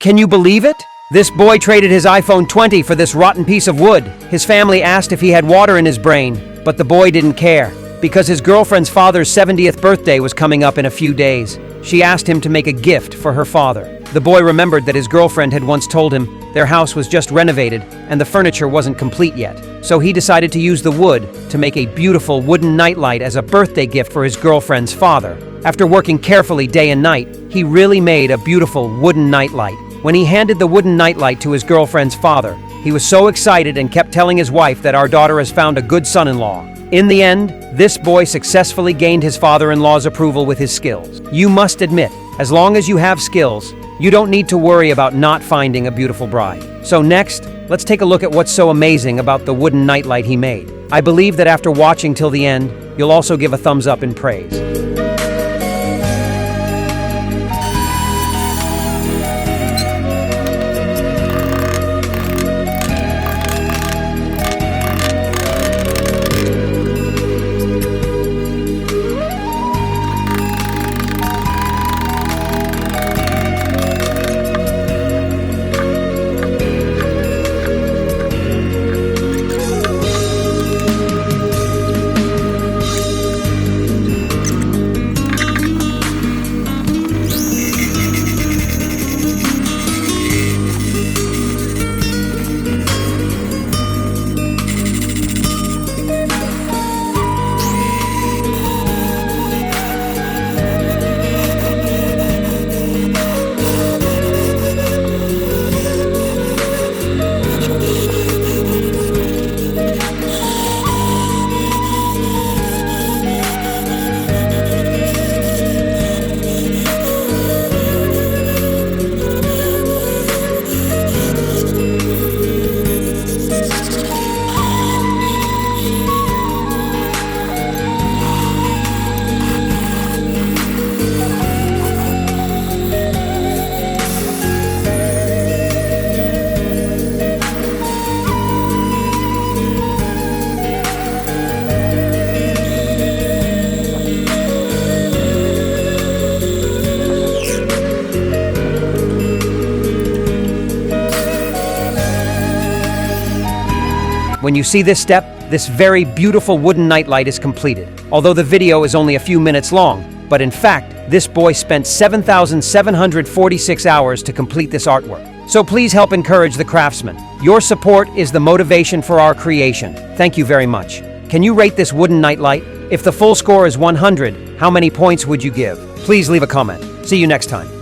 Can you believe it? This boy traded his iPhone 20 for this rotten piece of wood. His family asked if he had water in his brain, but the boy didn't care, because his girlfriend's father's 70th birthday was coming up in a few days. She asked him to make a gift for her father. The boy remembered that his girlfriend had once told him their house was just renovated and the furniture wasn't complete yet. So he decided to use the wood to make a beautiful wooden nightlight as a birthday gift for his girlfriend's father. After working carefully day and night, he really made a beautiful wooden nightlight. When he handed the wooden nightlight to his girlfriend's father, he was so excited and kept telling his wife that our daughter has found a good son-in-law. In the end, this boy successfully gained his father-in-law's approval with his skills. You must admit, as long as you have skills, you don't need to worry about not finding a beautiful bride. So next, let's take a look at what's so amazing about the wooden nightlight he made. I believe that after watching till the end, you'll also give a thumbs up in praise. When you see this step, this very beautiful wooden nightlight is completed. Although the video is only a few minutes long, but in fact, this boy spent 7,746 hours to complete this artwork. So please help encourage the craftsman. Your support is the motivation for our creation. Thank you very much. Can you rate this wooden nightlight? If the full score is 100, how many points would you give? Please leave a comment. See you next time.